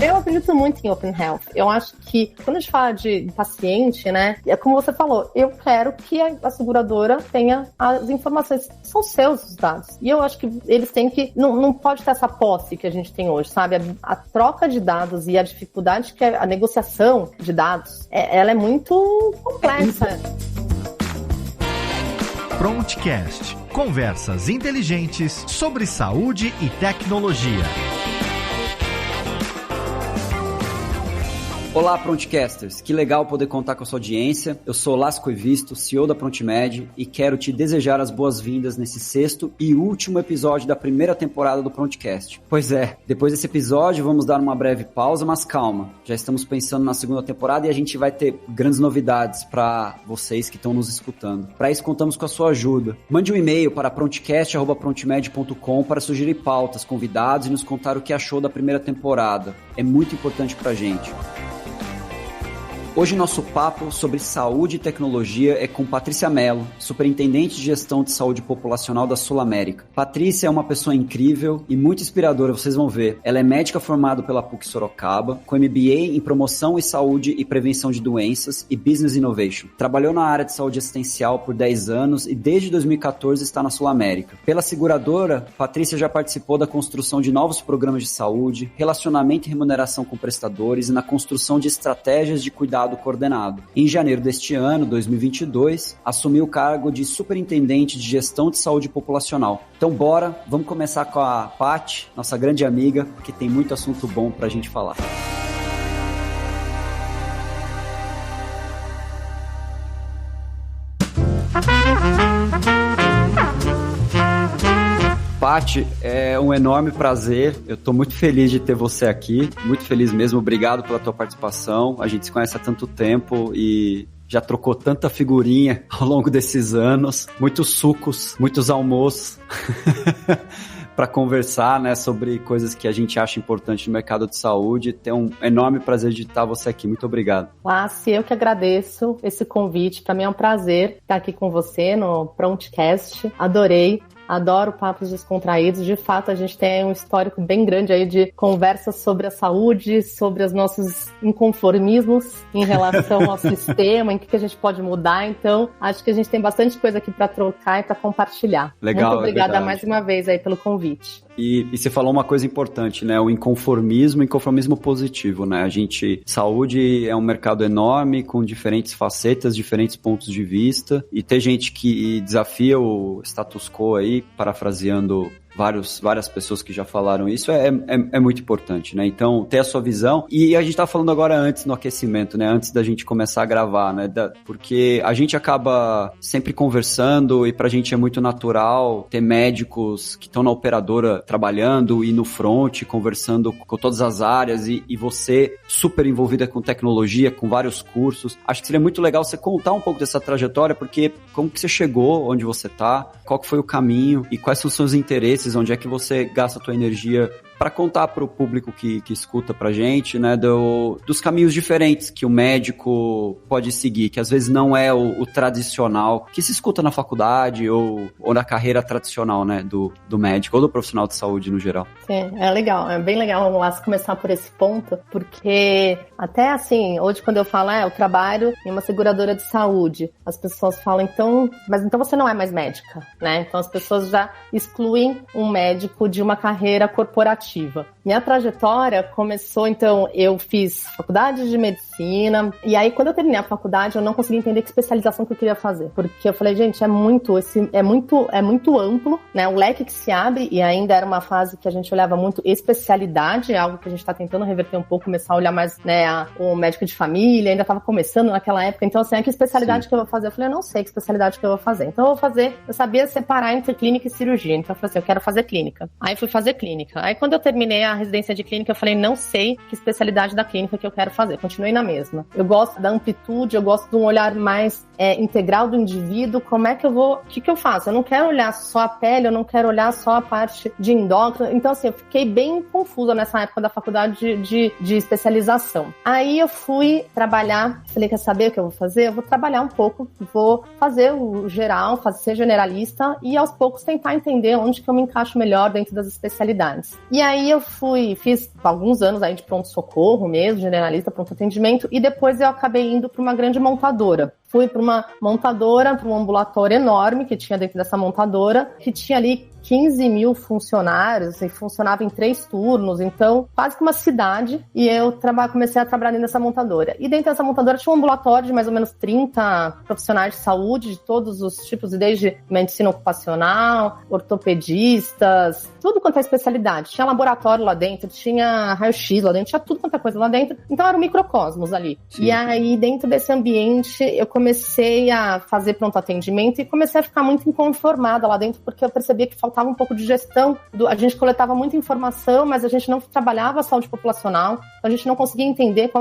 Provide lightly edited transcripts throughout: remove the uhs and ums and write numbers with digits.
Eu acredito muito em Open Health. Eu acho que quando a gente fala de paciente, né, é como você falou, eu quero que a seguradora tenha as informações, são seus os dados. E eu acho que eles têm que, não pode ter essa posse que a gente tem hoje, sabe? A troca de dados e a dificuldade que é a negociação de dados, ela é muito complexa. Prontcast. Conversas inteligentes sobre saúde e tecnologia. Olá, Prontcasters! Que legal poder contar com a sua audiência. Eu sou Lasco Evisto, CEO da ProntMed, e quero te desejar as boas-vindas nesse 6º e último episódio da primeira temporada do Prontcast. Pois é, depois desse episódio vamos dar uma breve pausa, mas calma. Já estamos pensando na segunda temporada e a gente vai ter grandes novidades para vocês que estão nos escutando. Para isso, contamos com a sua ajuda. Mande um e-mail para prontcast@prontmed.com para sugerir pautas, convidados e nos contar o que achou da primeira temporada. É muito importante para a gente. Hoje nosso papo sobre saúde e tecnologia é com Patrícia Mello, superintendente de gestão de saúde populacional da Sul América. Patrícia é uma pessoa incrível e muito inspiradora, vocês vão ver. Ela é médica formada pela PUC Sorocaba, com MBA em promoção e saúde e prevenção de doenças e Business Innovation. Trabalhou na área de saúde assistencial por 10 anos e desde 2014 está na Sul América. Pela seguradora, Patrícia já participou da construção de novos programas de saúde, relacionamento e remuneração com prestadores e na construção de estratégias de cuidado coordenado. Em janeiro deste ano, 2022, assumiu o cargo de superintendente de gestão de saúde populacional. Então bora, vamos começar com a Paty, nossa grande amiga, porque tem muito assunto bom pra gente falar. Paty, é um enorme prazer, eu estou muito feliz de ter você aqui, muito feliz mesmo, obrigado pela tua participação, a gente se conhece há tanto tempo e já trocou tanta figurinha ao longo desses anos, muitos sucos, muitos almoços para conversar, né, sobre coisas que a gente acha importante no mercado de saúde. Tem um enorme prazer de estar você aqui, muito obrigado. Lácio, eu que agradeço esse convite, para mim é um prazer estar aqui com você no Prontcast, adoro papos descontraídos. De fato, a gente tem um histórico bem grande aí de conversas sobre a saúde, sobre os nossos inconformismos em relação ao sistema, em que a gente pode mudar. Então, acho que a gente tem bastante coisa aqui para trocar e para compartilhar. Legal, muito obrigada mais uma vez aí pelo convite. E você falou uma coisa importante, né? O inconformismo positivo, né? Saúde é um mercado enorme, com diferentes facetas, diferentes pontos de vista, e tem gente que desafia o status quo aí, parafraseando várias pessoas que já falaram isso, é muito importante, né? Então, ter a sua visão. E a gente tá falando agora antes no aquecimento, né? Antes da gente começar a gravar, né? Porque a gente acaba sempre conversando e pra gente é muito natural ter médicos que estão na operadora trabalhando e no front, conversando com todas as áreas e você super envolvida com tecnologia, com vários cursos. Acho que seria muito legal você contar um pouco dessa trajetória, porque como que você chegou onde você tá, qual que foi o caminho e quais são os seus interesses, onde é que você gasta a tua energia, para contar para o público que escuta pra gente, né, dos caminhos diferentes que o médico pode seguir, que às vezes não é o tradicional, que se escuta na faculdade ou na carreira tradicional, né, do médico ou do profissional de saúde no geral. Sim, é legal, é bem legal, vamos lá, começar por esse ponto, porque até assim, hoje quando eu falo, eu trabalho em uma seguradora de saúde, as pessoas falam, mas então você não é mais médica, né? Então as pessoas já excluem um médico de uma carreira corporativa. Minha trajetória começou, então, eu fiz faculdade de medicina, e aí quando eu terminei a faculdade eu não consegui entender que especialização que eu queria fazer, porque eu falei, gente, é muito amplo, né, o leque que se abre, e ainda era uma fase que a gente olhava muito especialidade, é algo que a gente está tentando reverter um pouco, começar a olhar mais, né, o médico de família, ainda estava começando naquela época, então assim, que especialidade que eu vou fazer? Eu falei, eu não sei que especialidade que eu vou fazer, então eu sabia separar entre clínica e cirurgia, então eu falei assim, eu quero fazer clínica, aí fui fazer clínica, aí quando eu terminei a residência de clínica, eu falei, não sei que especialidade da clínica que eu quero fazer, continuei na mesma. Eu gosto da amplitude, eu gosto de um olhar mais integral do indivíduo, como é que eu vou, o que eu faço? Eu não quero olhar só a pele, eu não quero olhar só a parte de endócrino, então assim, eu fiquei bem confusa nessa época da faculdade de especialização. Aí eu fui trabalhar, falei, quer saber o que eu vou fazer? Eu vou trabalhar um pouco, vou fazer o geral, ser generalista e aos poucos tentar entender onde que eu me encaixo melhor dentro das especialidades. E aí eu fiz alguns anos aí de pronto-socorro mesmo, generalista, pronto-atendimento, e depois eu acabei indo para uma grande montadora. Fui para uma montadora, para um ambulatório enorme que tinha dentro dessa montadora, que tinha ali 15 mil funcionários e funcionava em 3 turnos, então quase que uma cidade, e eu comecei a trabalhar dentro dessa montadora. E dentro dessa montadora tinha um ambulatório de mais ou menos 30 profissionais de saúde, de todos os tipos, desde medicina ocupacional, ortopedistas, tudo quanto é especialidade. Tinha laboratório lá dentro, tinha raio-x lá dentro, tinha tudo quanto é coisa lá dentro, então era um microcosmos ali. Sim. E aí dentro desse ambiente eu comecei a fazer pronto atendimento e comecei a ficar muito inconformada lá dentro, porque eu percebia que faltava um pouco de gestão. A gente coletava muita informação, mas a gente não trabalhava a saúde populacional, a gente não conseguia entender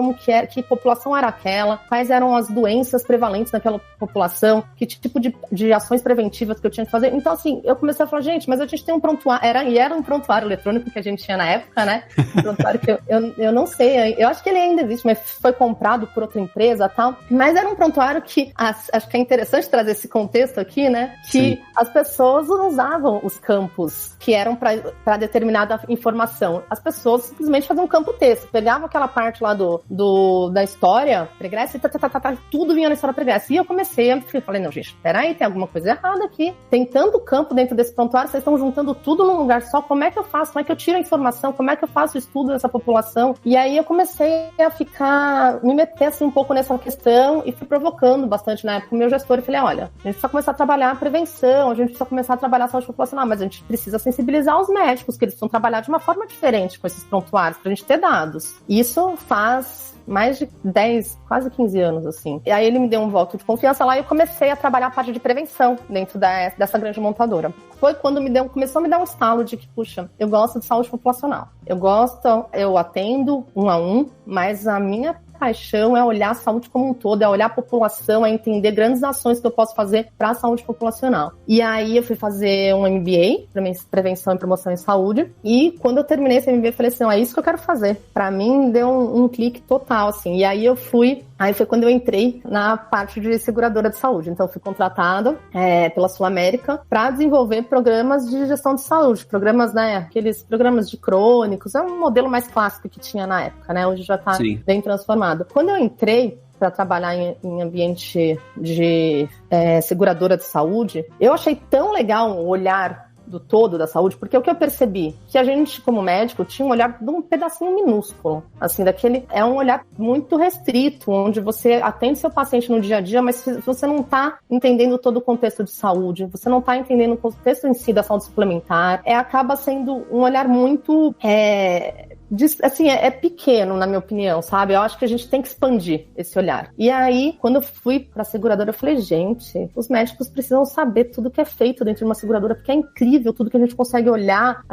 que população era aquela, quais eram as doenças prevalentes naquela população, que tipo de ações preventivas que eu tinha que fazer. Então, assim, eu comecei a falar, gente, mas a gente tem um prontuário, era um prontuário eletrônico que a gente tinha na época, né? Um prontuário que eu não sei, eu acho que ele ainda existe, mas foi comprado por outra empresa e tal, mas era um prontuário que, acho que é interessante trazer esse contexto aqui, né? Que Sim. As pessoas usavam os campos que eram para determinada informação. As pessoas simplesmente faziam um campo texto, pegavam aquela parte lá da história pregressa e tudo vinha na história pregressa. E eu falei, não, gente, peraí, tem alguma coisa errada aqui. Tem tanto campo dentro desse prontuário, vocês estão juntando tudo num lugar só. Como é que eu faço? Como é que eu tiro a informação? Como é que eu faço o estudo dessa população? E aí eu comecei a me meter assim um pouco nessa questão e fui provocando bastante na época o meu gestor e falei, olha, a gente precisa começar a trabalhar a prevenção, a gente precisa começar a trabalhar a saúde populacional, mas a gente precisa sensibilizar os médicos, que eles precisam trabalhar de uma forma diferente com esses prontuários, pra gente ter dados. Isso faz mais de 10, quase 15 anos, assim. E aí ele me deu um voto de confiança lá e eu comecei a trabalhar a parte de prevenção dentro dessa grande montadora. Foi quando começou a me dar um estalo de que, puxa, eu gosto de saúde populacional. Eu atendo 1 a 1, mas a minha paixão é olhar a saúde como um todo, é olhar a população, é entender grandes ações que eu posso fazer para a saúde populacional. E aí eu fui fazer um MBA, Prevenção e Promoção em Saúde, e quando eu terminei esse MBA, eu falei assim, é isso que eu quero fazer. Para mim, deu um clique total, assim. E aí aí foi quando eu entrei na parte de seguradora de saúde. Então, eu fui contratada pela Sul América para desenvolver programas de gestão de saúde, programas, né, aqueles programas de crônicos, é um modelo mais clássico que tinha na época, né, hoje já está bem transformado. Quando eu entrei para trabalhar em ambiente de seguradora de saúde, eu achei tão legal o olhar do todo da saúde, porque o que eu percebi, que a gente, como médico, tinha um olhar de um pedacinho minúsculo, assim, é um olhar muito restrito, onde você atende seu paciente no dia a dia, mas você não está entendendo todo o contexto de saúde, você não está entendendo o contexto em si da saúde suplementar, acaba sendo um olhar muito... assim, é pequeno, na minha opinião, sabe? Eu acho que a gente tem que expandir esse olhar. E aí, quando eu fui pra seguradora, eu falei, gente, os médicos precisam saber tudo que é feito dentro de uma seguradora, porque é incrível tudo que a gente consegue olhar.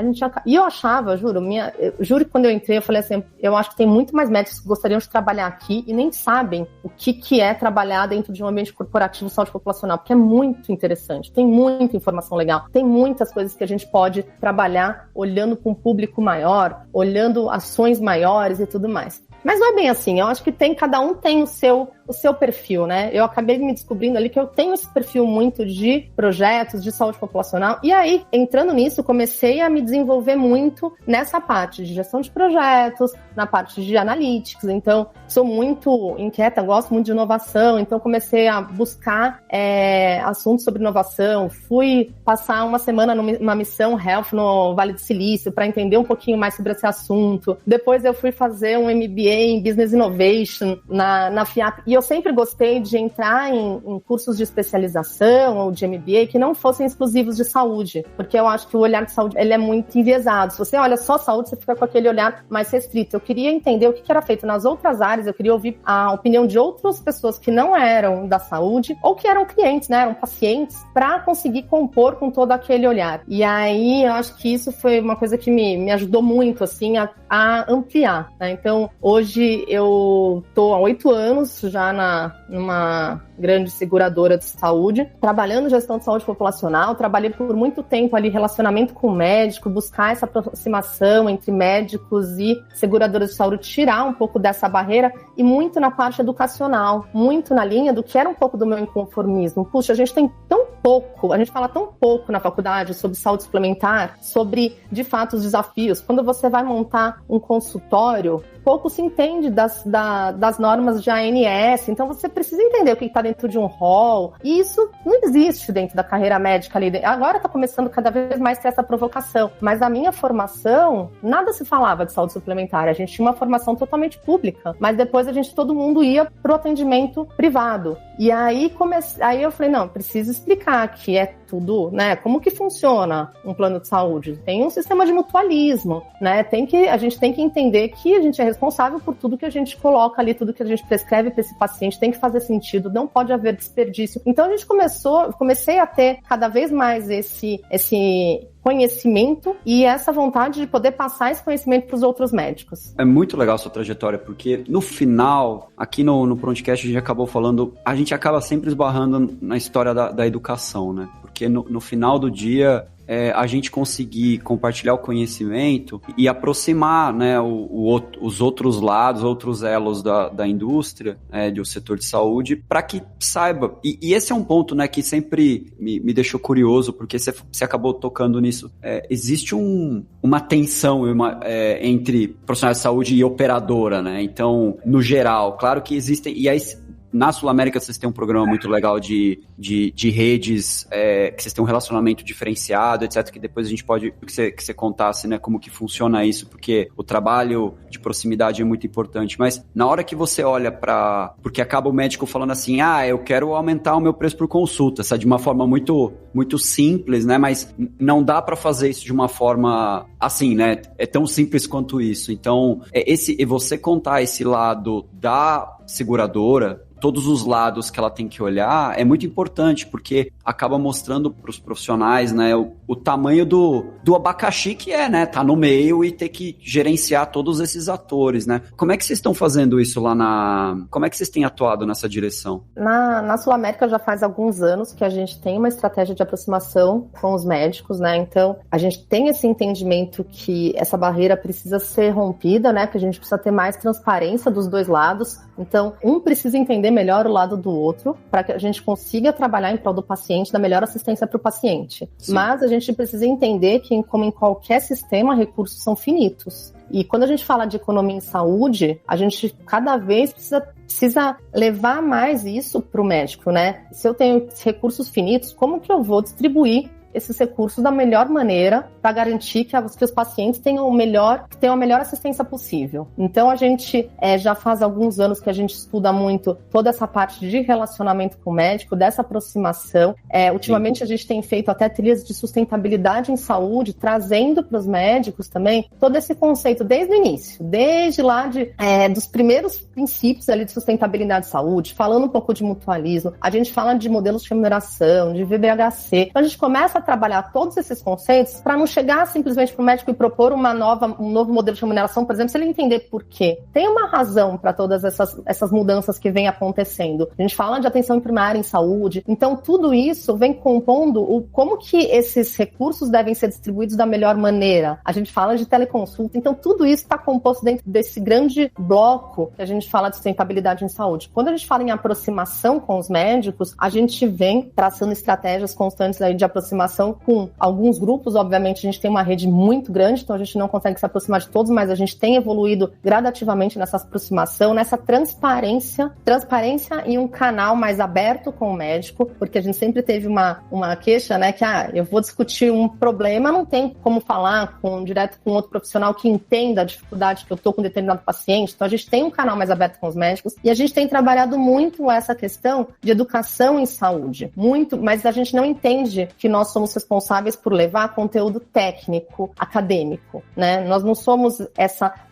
E eu achava, juro que quando eu entrei, eu falei assim, eu acho que tem muito mais médicos que gostariam de trabalhar aqui e nem sabem o que é trabalhar dentro de um ambiente corporativo saúde populacional, porque é muito interessante, tem muita informação legal, tem muitas coisas que a gente pode trabalhar olhando para um público maior, olhando ações maiores e tudo mais. Mas não é bem assim, eu acho que cada um tem o seu perfil, né? Eu acabei me descobrindo ali que eu tenho esse perfil muito de projetos, de saúde populacional, e aí, entrando nisso, comecei a me desenvolver muito nessa parte de gestão de projetos, na parte de analytics, então sou muito inquieta, gosto muito de inovação, então comecei a buscar assuntos sobre inovação, fui passar uma semana numa missão Health no Vale do Silício para entender um pouquinho mais sobre esse assunto, depois eu fui fazer um MBA em Business Innovation na FIAP, e eu sempre gostei de entrar em cursos de especialização ou de MBA que não fossem exclusivos de saúde, porque eu acho que o olhar de saúde ele é muito enviesado. Se você olha só saúde, você fica com aquele olhar mais restrito. Eu queria entender o que era feito nas outras áreas, eu queria ouvir a opinião de outras pessoas que não eram da saúde ou que eram clientes, né, eram pacientes, para conseguir compor com todo aquele olhar. E aí, eu acho que isso foi uma coisa que me ajudou muito, assim, a ampliar, né? Então, hoje eu tô há 8 anos já grande seguradora de saúde, trabalhando gestão de saúde populacional, trabalhei por muito tempo ali relacionamento com o médico, buscar essa aproximação entre médicos e seguradoras de saúde, tirar um pouco dessa barreira e muito na parte educacional, muito na linha do que era um pouco do meu inconformismo. Puxa, a gente tem tão pouco, a gente fala tão pouco na faculdade sobre saúde suplementar, sobre, de fato, os desafios. Quando você vai montar um consultório, pouco se entende das normas de ANS, então você precisa entender o que está dentro de um rol, e isso não existe dentro da carreira médica ali. Agora está começando cada vez mais a ter essa provocação, mas na minha formação, nada se falava de saúde suplementar, a gente tinha uma formação totalmente pública, mas depois todo mundo ia para o atendimento privado. E aí eu falei, não, preciso explicar que é tudo, né? Como que funciona um plano de saúde? Tem um sistema de mutualismo, né? A gente tem que entender que a gente é responsável por tudo que a gente coloca ali, tudo que a gente prescreve para esse paciente, tem que fazer sentido, não pode haver desperdício. Então a gente comecei a ter cada vez mais esse conhecimento e essa vontade de poder passar esse conhecimento para os outros médicos. É muito legal a sua trajetória, porque no final, aqui no Prontcast, a gente acabou falando, a gente acaba sempre esbarrando na história da educação, né? Porque no final do dia, a gente conseguir compartilhar o conhecimento e aproximar, né, os outros lados, outros elos da indústria, do setor de saúde, para que saiba. E esse é um ponto, né, que sempre me deixou curioso, porque você acabou tocando nisso. Existe uma tensão entre profissionais de saúde e operadora, né? Então, no geral, claro que existem... E aí, na Sul-América, vocês têm um programa muito legal de redes, que vocês têm um relacionamento diferenciado, etc., que depois a gente pode, que você contasse, né, como que funciona isso, porque o trabalho de proximidade é muito importante, mas na hora que você olha porque acaba o médico falando assim, eu quero aumentar o meu preço por consulta, sabe, de uma forma muito, muito simples, né, mas não dá para fazer isso de uma forma assim, né, é tão simples quanto isso. Então, você contar esse lado da seguradora, todos os lados que ela tem que olhar, é muito importante, porque acaba mostrando para os profissionais, né, o tamanho do abacaxi que né, tá no meio e ter que gerenciar todos esses atores, né? Como é que vocês estão fazendo isso lá como é que vocês têm atuado nessa direção? Na Sul-América já faz alguns anos que a gente tem uma estratégia de aproximação com os médicos, né? Então, a gente tem esse entendimento que essa barreira precisa ser rompida, né? Que a gente precisa ter mais transparência dos dois lados. Então, um precisa entender melhor o lado do outro, para que a gente consiga trabalhar em prol do paciente, da melhor assistência para o paciente. Sim. Mas a gente precisa entender que, como em qualquer sistema, recursos são finitos. E quando a gente fala de economia em saúde, a gente cada vez precisa levar mais isso para o médico, né? Se eu tenho recursos finitos, como que eu vou distribuir esses recursos da melhor maneira para garantir que os pacientes tenham a melhor assistência possível. Então, a gente já faz alguns anos que a gente estuda muito toda essa parte de relacionamento com o médico, dessa aproximação. Ultimamente, a gente tem feito até trilhas de sustentabilidade em saúde, trazendo para os médicos também todo esse conceito desde o início, desde lá dos primeiros princípios ali de sustentabilidade de saúde, falando um pouco de mutualismo. A gente fala de modelos de remuneração, de VBHC. Então, a gente começa a trabalhar todos esses conceitos para não chegar simplesmente para o médico e propor um novo modelo de remuneração, por exemplo, se ele entender por quê. Tem uma razão para todas essas mudanças que vêm acontecendo. A gente fala de atenção primária em saúde, então tudo isso vem compondo como que esses recursos devem ser distribuídos da melhor maneira. A gente fala de teleconsulta, então tudo isso está composto dentro desse grande bloco que a gente fala de sustentabilidade em saúde. Quando a gente fala em aproximação com os médicos, a gente vem traçando estratégias constantes aí de aproximação com alguns grupos. Obviamente, a gente tem uma rede muito grande, então a gente não consegue se aproximar de todos, mas a gente tem evoluído gradativamente nessa aproximação, nessa transparência e um canal mais aberto com o médico, porque a gente sempre teve uma queixa, né, que eu vou discutir um problema, não tem como falar direto com outro profissional que entenda a dificuldade que eu estou com determinado paciente, então a gente tem um canal mais aberto com os médicos e a gente tem trabalhado muito essa questão de educação em saúde, mas a gente não entende que nós somos responsáveis por levar conteúdo técnico, acadêmico, né? Nós não somos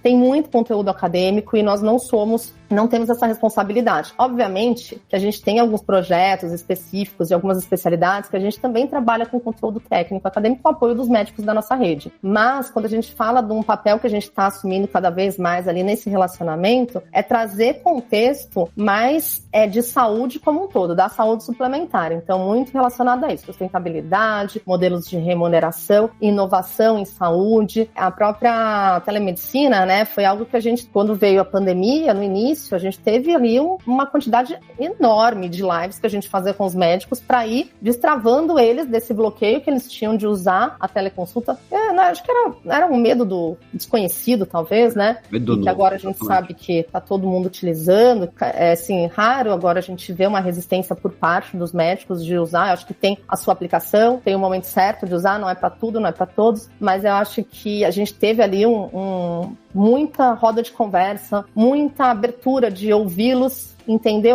tem muito conteúdo acadêmico e nós não somos não temos essa responsabilidade. Obviamente que a gente tem alguns projetos específicos e algumas especialidades que a gente também trabalha com conteúdo técnico acadêmico com o apoio dos médicos da nossa rede. Mas quando a gente fala de um papel que a gente está assumindo cada vez mais ali nesse relacionamento, é trazer contexto mais de saúde como um todo, da saúde suplementar. Então, muito relacionado a isso, sustentabilidade, modelos de remuneração, inovação em saúde. A própria telemedicina, né, foi algo que a gente, quando veio a pandemia, no início, a gente teve ali uma quantidade enorme de lives que a gente fazia com os médicos para ir destravando eles desse bloqueio que eles tinham de usar a teleconsulta. Acho que era um medo do desconhecido, talvez, né? E que agora a gente sabe que tá todo mundo utilizando. É assim, raro agora a gente vê uma resistência por parte dos médicos de usar. Eu acho que tem a sua aplicação, tem o momento certo de usar, não é para tudo, não é para todos, mas eu acho que a gente teve ali muita roda de conversa, muita abertura de ouvi-los, entender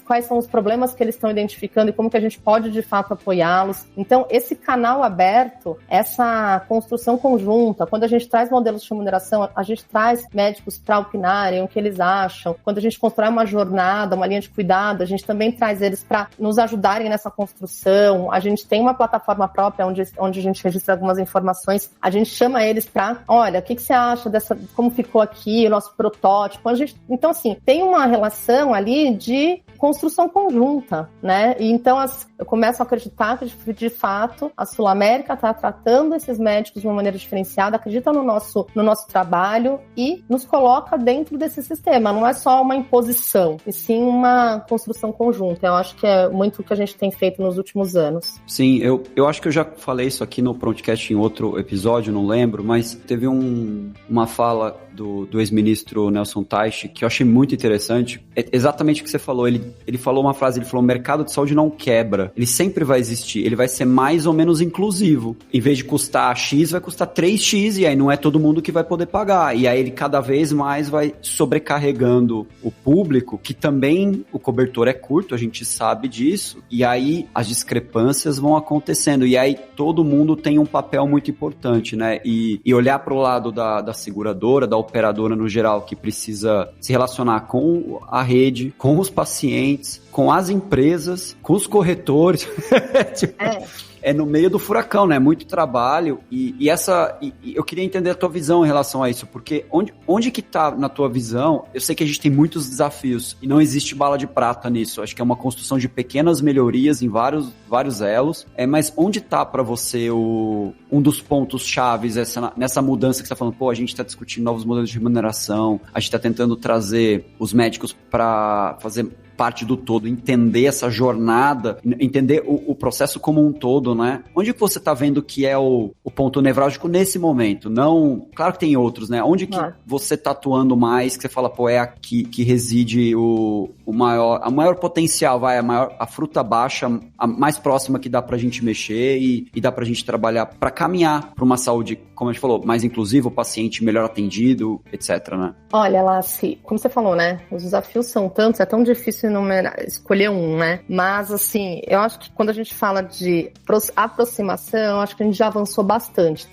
quais são os problemas que eles estão identificando e como que a gente pode, de fato, apoiá-los. Então, esse canal aberto, essa construção conjunta, quando a gente traz modelos de remuneração, a gente traz médicos para opinarem o que eles acham. Quando a gente constrói uma jornada, uma linha de cuidado, a gente também traz eles para nos ajudarem nessa construção. A gente tem uma plataforma própria onde a gente registra algumas informações. A gente chama eles para, olha, o que você acha como ficou aqui, o nosso protótipo. Então, assim, tem uma relação ali de construção conjunta, né? E então eu começo a acreditar que, de fato, a Sul América está tratando esses médicos de uma maneira diferenciada, acredita no nosso trabalho e nos coloca dentro desse sistema. Não é só uma imposição, e sim uma construção conjunta. Eu acho que é muito o que a gente tem feito nos últimos anos. Sim, eu acho que eu já falei isso aqui no Prontcast em outro episódio, não lembro, mas teve uma fala do ex-ministro Nelson Teich que eu achei muito interessante. É exatamente o que você falou. Ele falou uma frase, ele falou: o mercado de saúde não quebra, ele sempre vai existir, ele vai ser mais ou menos inclusivo. Em vez de custar X, vai custar 3X, e aí não é todo mundo que vai poder pagar. E aí ele cada vez mais vai sobrecarregando o público, que também o cobertor é curto, a gente sabe disso, e aí as discrepâncias vão acontecendo, e aí todo mundo tem um papel muito importante, né? E olhar para o lado da seguradora, da operadora no geral, que precisa se relacionar com a rede, com os pacientes, com as empresas, com os corretores. É no meio do furacão, né? Muito trabalho. E eu queria entender a tua visão em relação a isso, porque onde que tá na tua visão? Eu sei que a gente tem muitos desafios e não existe bala de prata nisso. Acho que é uma construção de pequenas melhorias em vários elos. Mas onde tá para você um dos pontos chaves nessa mudança que você tá falando? Pô, a gente tá discutindo novos modelos de remuneração, a gente tá tentando trazer os médicos para fazer parte do todo, entender essa jornada, entender o processo como um todo, né? Onde que você tá vendo que é o ponto nevrálgico nesse momento? Não, claro que tem outros, né? Onde que você tá atuando mais, que você fala, pô, é aqui que reside o maior potencial, a fruta baixa, a mais próxima que dá pra gente mexer e dá pra gente trabalhar pra caminhar pra uma saúde, como a gente falou, mais inclusiva, o paciente melhor atendido, etc, né? Olha, Lassi, como você falou, né? Os desafios são tantos, é tão difícil escolher um, né? Mas, assim, eu acho que quando a gente fala de aproximação, eu acho que a gente já avançou bastante.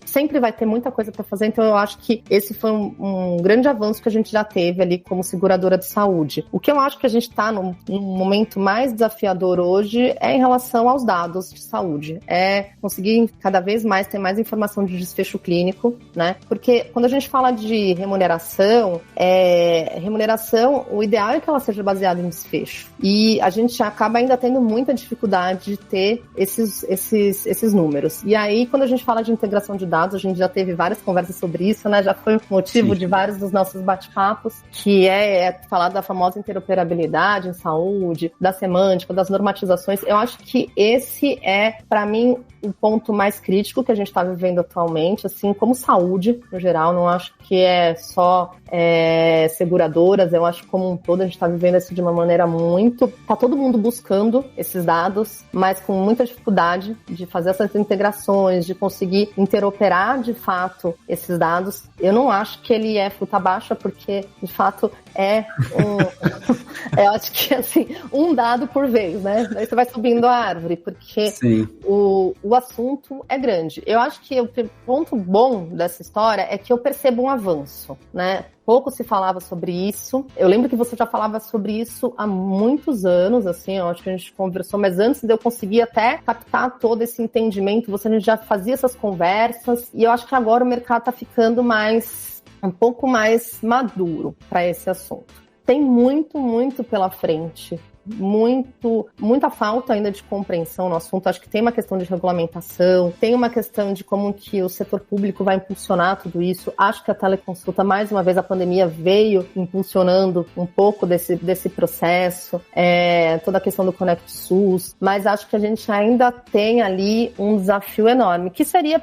Sempre vai ter muita coisa para fazer, então eu acho que esse foi um grande avanço que a gente já teve ali como seguradora de saúde. O que eu acho que a gente está num momento mais desafiador hoje é em relação aos dados de saúde. É conseguir cada vez mais ter mais informação de desfecho clínico, né? Porque quando a gente fala de remuneração, o ideal é que ela seja baseada em desfecho. E a gente acaba ainda tendo muita dificuldade de ter esses números. E aí, quando a gente fala de integração de dados, a gente já teve várias conversas sobre isso, né? Já foi motivo de vários dos nossos bate-papos, que é falar da famosa interoperabilidade em saúde, da semântica, das normatizações. Eu acho que esse é, para mim, o ponto mais crítico que a gente está vivendo atualmente, assim, como saúde, no geral. Não acho que é só seguradoras, eu acho que como um todo a gente está vivendo isso de uma maneira tá todo mundo buscando esses dados, mas com muita dificuldade de fazer essas integrações, de conseguir interoperar de fato esses dados. Eu não acho que ele é fruta baixa, porque de fato é Eu acho que, assim, um dado por vez, né? Daí você vai subindo a árvore, porque o assunto é grande. Eu acho que o ponto bom dessa história é que eu percebo um avanço, né? Pouco se falava sobre isso. Eu lembro que você já falava sobre isso há muitos anos, assim, eu acho que a gente conversou, mas antes de eu conseguir até captar todo esse entendimento, você já fazia essas conversas, e eu acho que agora o mercado está ficando um pouco mais maduro para esse assunto. Tem muito pela frente. Muita falta ainda de compreensão no assunto. Acho que tem uma questão de regulamentação, tem uma questão de como que o setor público vai impulsionar tudo isso. Acho que a teleconsulta, mais uma vez, a pandemia veio impulsionando um pouco desse processo, toda a questão do Conect SUS, mas acho que a gente ainda tem ali um desafio enorme, que seria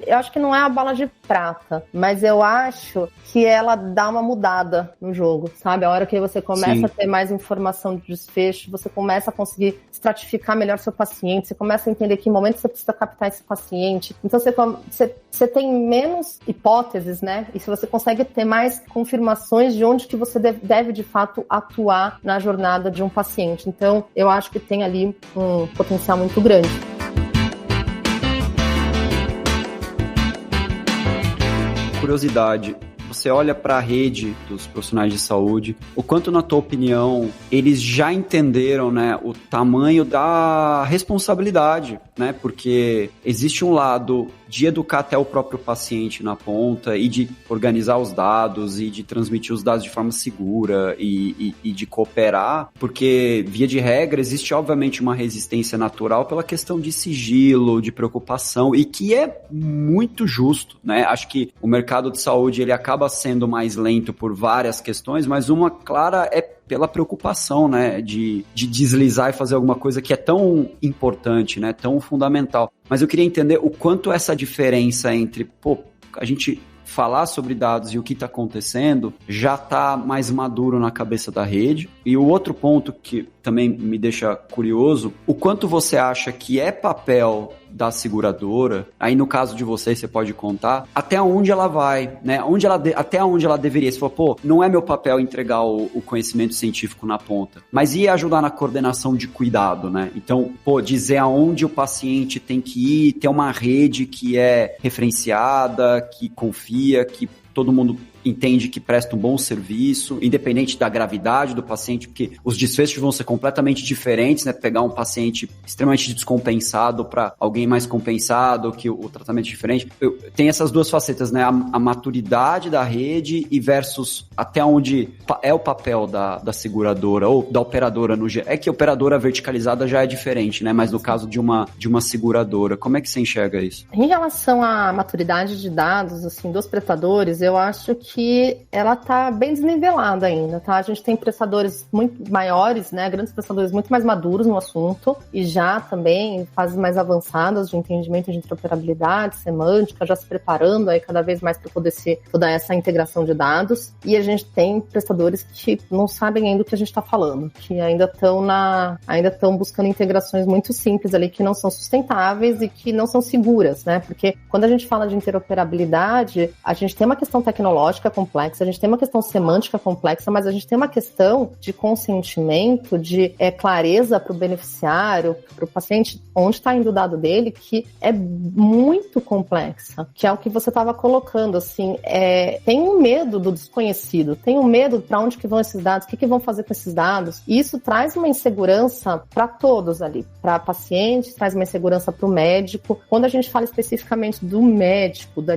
eu acho que não é a bala de prata, mas eu acho que ela dá uma mudada no jogo, sabe? A hora que você começa a ter mais informação de desfecho, você começa a conseguir estratificar melhor seu paciente, você começa a entender que momento você precisa captar esse paciente. Então você tem menos hipóteses, né? E se você consegue ter mais confirmações de onde que você deve de fato atuar na jornada de um paciente. Então, eu acho que tem ali um potencial muito grande. Curiosidade, você olha para a rede dos profissionais de saúde, o quanto, na tua opinião, eles já entenderam, né, o tamanho da responsabilidade, né? Porque existe um lado de educar até o próprio paciente na ponta e de organizar os dados e de transmitir os dados de forma segura e de cooperar, porque, via de regra, existe, obviamente, uma resistência natural pela questão de sigilo, de preocupação, e que é muito justo, né? Acho que o mercado de saúde, ele acaba sendo mais lento por várias questões, mas uma clara é pela preocupação, né, de deslizar e fazer alguma coisa que é tão importante, né, tão fundamental. Mas eu queria entender o quanto essa diferença entre, a gente falar sobre dados e o que está acontecendo já está mais maduro na cabeça da rede. E o outro ponto que também me deixa curioso, o quanto você acha que é papel da seguradora, aí no caso de vocês você pode contar, até onde ela vai, né? Até onde ela deveria. Você falou, não é meu papel entregar o conhecimento científico na ponta, mas ia ajudar na coordenação de cuidado, né? Então, dizer aonde o paciente tem que ir, ter uma rede que é referenciada, que confia, que todo mundo entende que presta um bom serviço, independente da gravidade do paciente, porque os desfechos vão ser completamente diferentes, né? Pegar um paciente extremamente descompensado para alguém mais compensado, que o tratamento é diferente. Tem essas duas facetas, né? A maturidade da rede e versus até onde é o papel da seguradora ou da operadora no geral. É que a operadora verticalizada já é diferente, né? Mas no caso de uma seguradora, como é que você enxerga isso? Em relação à maturidade de dados, assim, dos prestadores, eu acho que ela está bem desnivelada ainda, tá? A gente tem prestadores muito maiores, né? Grandes prestadores muito mais maduros no assunto e já também em fases mais avançadas de entendimento de interoperabilidade, semântica, já se preparando aí cada vez mais para poder ser toda essa integração de dados. E a gente tem prestadores que não sabem ainda o que a gente está falando, que ainda estão buscando integrações muito simples ali, que não são sustentáveis e que não são seguras, né? Porque quando a gente fala de interoperabilidade, a gente tem uma questão tecnológica complexa, a gente tem uma questão semântica complexa, mas a gente tem uma questão de consentimento, de clareza para o beneficiário, para o paciente, onde está indo o dado dele, que é muito complexa, que é o que você estava colocando, assim, tem um medo do desconhecido, tem um medo para onde que vão esses dados, o que vão fazer com esses dados, e isso traz uma insegurança para todos ali, para paciente, traz uma insegurança para o médico. Quando a gente fala especificamente do médico, da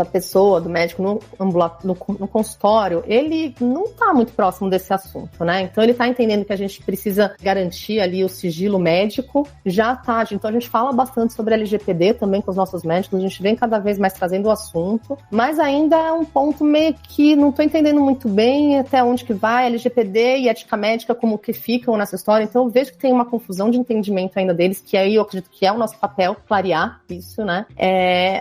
pessoa, do médico no consultório, ele não está muito próximo desse assunto, né? Então ele está entendendo que a gente precisa garantir ali o sigilo médico, já tá. Então a gente fala bastante sobre LGPD também com os nossos médicos, a gente vem cada vez mais trazendo o assunto, mas ainda é um ponto meio que não estou entendendo muito bem até onde que vai LGPD e ética médica, como que ficam nessa história. Então eu vejo que tem uma confusão de entendimento ainda deles, que aí eu acredito que é o nosso papel clarear isso, né?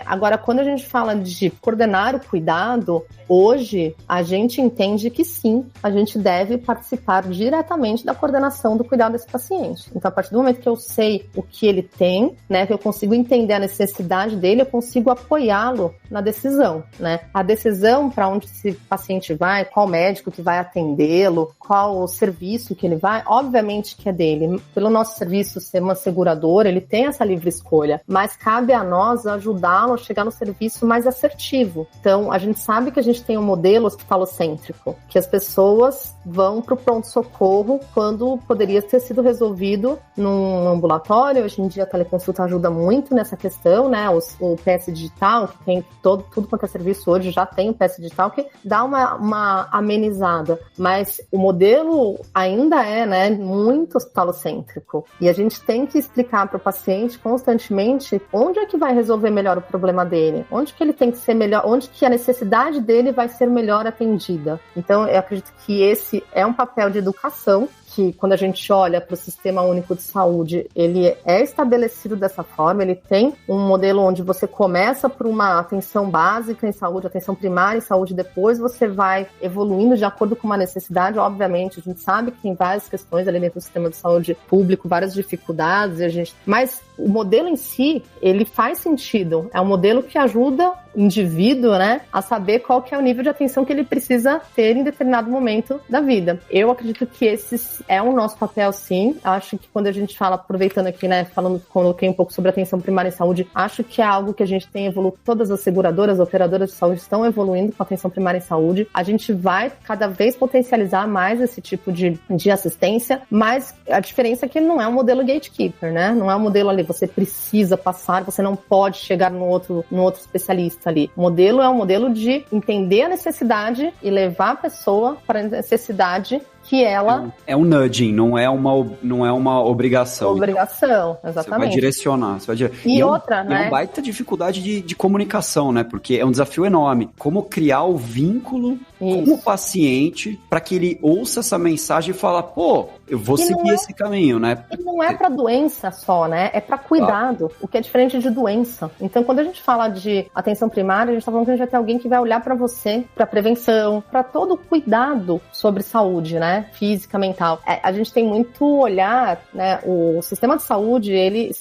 Agora, quando a gente fala de coordenar o cuidado, cuidado, hoje a gente entende que sim, a gente deve participar diretamente da coordenação do cuidado desse paciente. Então, a partir do momento que eu sei o que ele tem, né, que eu consigo entender a necessidade dele, eu consigo apoiá-lo na decisão, né? A decisão para onde esse paciente vai, qual médico que vai atendê-lo, qual o serviço que ele vai, obviamente que é dele. Pelo nosso serviço ser uma seguradora, ele tem essa livre escolha, mas cabe a nós ajudá-lo a chegar no serviço mais assertivo. Então, a gente sabe que a gente tem um modelo hospitalocêntrico, que as pessoas vão para o pronto-socorro quando poderia ter sido resolvido num ambulatório. Hoje em dia a teleconsulta ajuda muito nessa questão, né? O PS Digital, que tem tudo quanto é serviço hoje, já tem o PS Digital, que dá uma amenizada. Mas o modelo ainda é, né, muito hospitalocêntrico. E a gente tem que explicar para o paciente constantemente onde é que vai resolver melhor o problema dele, onde que ele tem que ser melhor, onde que a necessidade dele vai ser melhor atendida. Então, eu acredito que esse é um papel de educação, que quando a gente olha para o Sistema Único de Saúde, ele é estabelecido dessa forma, ele tem um modelo onde você começa por uma atenção básica em saúde, atenção primária em saúde, depois você vai evoluindo de acordo com uma necessidade. Obviamente, a gente sabe que tem várias questões ali dentro do sistema de saúde público, várias dificuldades, mas o modelo em si, ele faz sentido, é um modelo que ajuda o indivíduo, né, a saber qual que é o nível de atenção que ele precisa ter em determinado momento da vida. Eu acredito que esse é o nosso papel, sim. Acho que quando a gente fala, aproveitando aqui, né, coloquei um pouco sobre atenção primária em saúde, acho que é algo que a gente tem evoluído, todas as seguradoras, operadoras de saúde estão evoluindo com a atenção primária em saúde. A gente vai cada vez potencializar mais esse tipo de assistência, mas a diferença é que não é um modelo gatekeeper, né? Não é um modelo ali, você precisa passar, você não pode chegar no outro especialista ali. O modelo é um modelo de entender a necessidade e levar a pessoa para a necessidade que ela... É um nudging, não é uma obrigação. Obrigação, exatamente. Você vai direcionar. E outra, né? É uma baita dificuldade de comunicação, né? Porque é um desafio enorme. Como criar o vínculo com o paciente para que ele ouça essa mensagem e fala, pô, eu vou seguir esse caminho, né? E não é para doença só, né? É para cuidado, o que é diferente de doença. Então, quando a gente fala de atenção primária, a gente tá falando que a gente vai ter alguém que vai olhar para você, para prevenção, para todo o cuidado sobre saúde, né? Física, mental. A gente tem muito olhar, né? O sistema de saúde, ele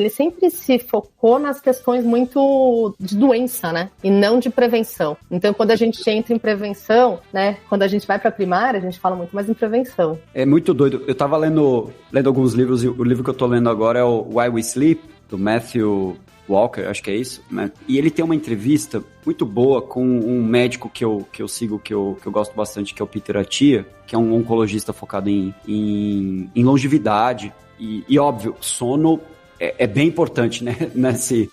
sempre se focou nas questões muito de doença, né? E não de prevenção. Então, quando a gente entra em prevenção, né? Quando a gente vai para primária, a gente fala muito mais em prevenção. É muito doido. Eu tava lendo alguns livros, e o livro que eu tô lendo agora é o Why We Sleep, do Matthew Walker, acho que é isso, né? E ele tem uma entrevista muito boa com um médico que eu sigo, que eu gosto bastante, que é o Peter Attia, que é um oncologista focado em longevidade. E óbvio, sono é bem importante, né?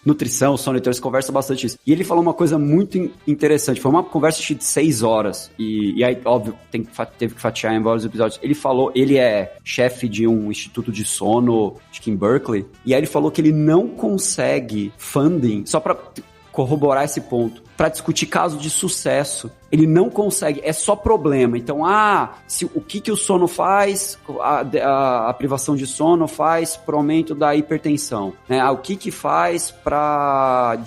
Nutrição, sono, então eles conversam bastante isso. E ele falou uma coisa muito interessante. Foi uma conversa de 6 horas. E aí, óbvio, teve que fatiar em vários episódios. Ele falou, ele é chefe de um instituto de sono, acho que em Berkeley. E aí ele falou que ele não consegue funding, só pra corroborar esse ponto, para discutir caso de sucesso. Ele não consegue, é só problema. Então, o que o sono faz, a privação de sono faz pro aumento da hipertensão, né? O que faz para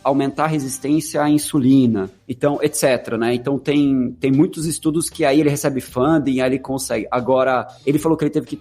aumentar a resistência à insulina, então, etc, né? Então, tem muitos estudos que aí ele recebe funding, aí ele consegue. Agora, ele falou que ele teve que